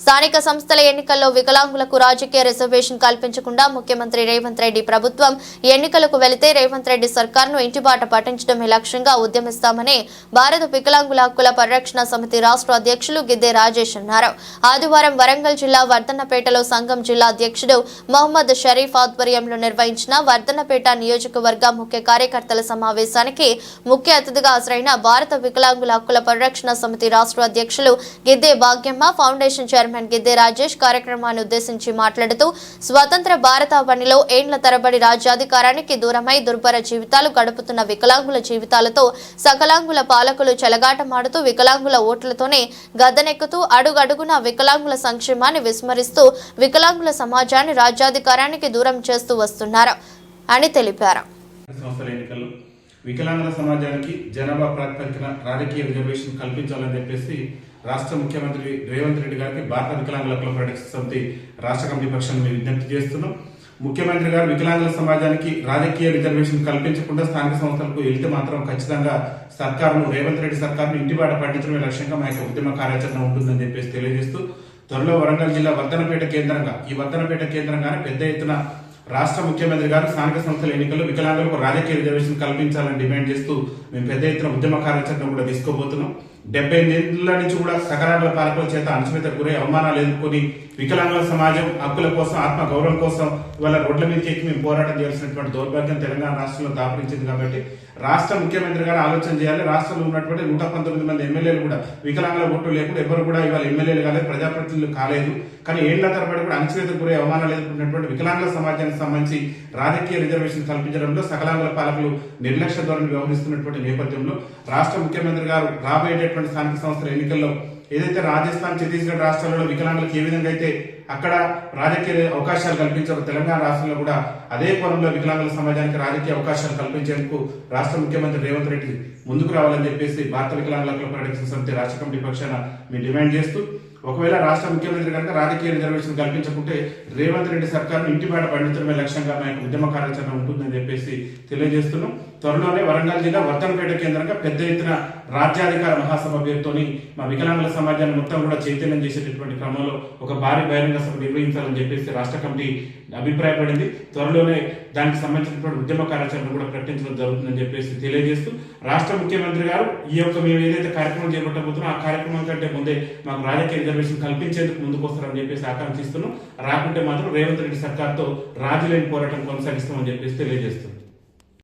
స్థానిక సంస్థల ఎన్నికల్లో వికలాంగులకు రాజకీయ రిజర్వేషన్ కల్పించకుండా ముఖ్యమంత్రి రేవంత్ రెడ్డి ప్రభుత్వం ఎన్నికలకు వెళితే రేవంత్ రెడ్డి సర్కార్ను ఇంటిబాట పట్టించడమే లక్ష్యంగా ఉద్యమిస్తామని భారత వికలాంగుల హక్కుల పరిరక్షణ సమితి రాష్ట్ర అధ్యక్షులు గిద్దె రాజేష్ అన్నారు. ఆదివారం వరంగల్ జిల్లా వర్ధన్నపేటలో సంఘం జిల్లా అధ్యక్షుడు మహమ్మద్ షరీఫ్ ఆధ్వర్యంలో నిర్వహించిన వర్ధన్నపేట నియోజకవర్గ ముఖ్య కార్యకర్తల సమావేశానికి ముఖ్య అతిథిగా హాజరైన భారత వికలాంగుల హక్కుల పరిరక్షణ సమితి రాష్ట్ర అధ్యక్షులు గిద్దె భాగ్యమ్మ, ఫౌండేషన్ చైర్మన్ గిద్దె రాజేష్ కార్యక్రమాన్ని ఉద్దేశించి మాట్లాడుతూ స్వతంత్ర భారతావనిలో ఏండ్ల తరబడి రాజ్యాధికారానికి దూరమై దుర్భర జీవితాలు గడుపుతున్న వికలాంగుల జీవితాలతో సకలాంగుల పాలకులు చెలగాటమాడుతూ వికలాంగుల ఓట్లతోనే గద్దెనెక్కుతూ అడుగడుగున వికలాంగుల సంక్షేమాన్ని విస్మరిస్తూ వికలాంగుల సమాజాన్ని రాజ్యాధికారానికి దూరం చేస్తూ వస్తున్నారు అని తెలిపారు. వికలాంగుల సమాజానికి జనాభా ప్రాతిపదికన రాజకీయ రిజర్వేషన్ కల్పించాలని చెప్పేసి రాష్ట్ర ముఖ్యమంత్రి రేవంత్ రెడ్డి గారికి భారత వికలాంగుల హక్కుల పరిరక్షణ సమితి రాష్ట్ర కమిటీ పక్షాన్ని మేము విజ్ఞప్తి చేస్తున్నాం. ముఖ్యమంత్రి గారు వికలాంగుల సమాజానికి రాజకీయ రిజర్వేషన్ కల్పించకుండా స్థానిక సంస్థలకు వెళ్తే మాత్రం ఖచ్చితంగా రేవంత్ రెడ్డి సర్కారును ఇంటిబాట పట్టించడమే లక్ష్యంగా మా యొక్క ఉద్యమ కార్యాచరణ ఉంటుందని చెప్పేసి తెలియజేస్తూ త్వరలో వరంగల్ జిల్లా వర్ధన్నపేట కేంద్రంగానే పెద్ద ఎత్తున రాష్ట్ర ముఖ్యమంత్రి గారు స్థానిక సంస్థల ఎన్నికల్లో వికలాంగులకు రాజకీయ రిజర్వేషన్ కల్పించాలని డిమాండ్ చేస్తూ మేము పెద్ద ఎత్తున ఉద్యమ కార్యాచరణ కూడా తీసుకోబోతున్నాం. 70 ఏళ్ల నుంచి కూడా సకలాంగుల పాలకుల చేత అణచివేతకు గురై అవమానాలు ఎదుర్కొని వికలాంగుల సమాజం హక్కుల కోసం, ఆత్మ గౌరవం కోసం ఇవాళ రోడ్ల మీదకి ఎక్కి మేము పోరాటం చేయాల్సినటువంటి దౌర్భాగ్యం తెలంగాణ రాష్ట్రంలో దాపరించింది. కాబట్టి రాష్ట్ర ముఖ్యమంత్రి గారు ఆలోచన చేయాలి. రాష్ట్రంలో ఉన్నటువంటి 119 మంది ఎమ్మెల్యేలు కూడా వికలాంగుల ఓట్లు లేకుండా ఎవరు కూడా ఇవాళ ఎమ్మెల్యేలు కాలేదు, ప్రజాప్రతినిధులు కాలేదు. కానీ ఏళ్ల తరబడి కూడా అణచివేతకు గురై అవమానాలు ఎదుర్కొన్నటువంటి వికలాంగుల సమాజానికి సంబంధించి రాజకీయ రిజర్వేషన్ కల్పించడంలో సకలాంగుల పాలకులు నిర్లక్ష్య ధోరణి వ్యవహరిస్తున్నటువంటి నేపథ్యంలో రాష్ట్ర ముఖ్యమంత్రి గారు రాబోయేటటువంటి స్థానిక సంస్థల ఎన్నికల్లో ఏదైతే రాజస్థాన్, ఛత్తీస్గఢ్ రాష్ట్రాలలో వికలాంగులకు ఏ విధంగా అయితే అక్కడ రాజకీయ అవకాశాలు కల్పించారు, తెలంగాణ రాష్ట్రంలో కూడా అదే కోణంలో వికలాంగుల సమాజానికి రాజకీయ అవకాశాలు కల్పించేందుకు రాష్ట్ర ముఖ్యమంత్రి రేవంత్ రెడ్డి ముందుకు రావాలని చెప్పేసి భారత వికలాంగుల హక్కుల పరిరక్షణ సమితి రాష్ట్ర కమిటీ పక్షాన మేము డిమాండ్ చేస్తూ ఒకవేళ రాష్ట్ర ముఖ్యమంత్రి కనుక రాజకీయ రిజర్వేషన్ కల్పించకుంటే రేవంత్ రెడ్డి సర్కారును ఇంటిబాట పండించడమే లక్ష్యంగా మా యొక్క ఉద్యమ కార్యాచరణ ఉంటుందని చెప్పేసి తెలియజేస్తున్నాం. త్వరలోనే వరంగల్ జిల్లా వర్ధన్నపేట కేంద్రంగా పెద్ద ఎత్తున రాజ్యాధికార మహాసభ పేరుతోని మా వికలాంగుల సమాజాన్ని మొత్తం కూడా చైతన్యం చేసేటటువంటి క్రమంలో ఒక భారీ బహిరంగ సభ నిర్వహించాలని చెప్పేసి రాష్ట్ర కమిటీ అభిప్రాయపడింది. త్వరలోనే దానికి సంబంధించినటువంటి ఉద్యమ కార్యాచరణ కూడా ప్రకటించడం జరుగుతుందని చెప్పేసి తెలియజేస్తూ రాష్ట్ర ముఖ్యమంత్రి గారు మేము ఏదైతే కార్యక్రమం చేపట్టబోతున్నాం ఆ కార్యక్రమం కంటే ముందే మాకు రాజకీయ రిజర్వేషన్ కల్పించేందుకు ముందుకు వస్తారని చెప్పేసి ఆకాంక్షిస్తున్నాం. రాకుంటే మాత్రం రేవంత్ రెడ్డి సర్కార్తో రాజీలేని పోరాటం కొనసాగిస్తామని చెప్పేసి తెలియజేస్తున్నాం.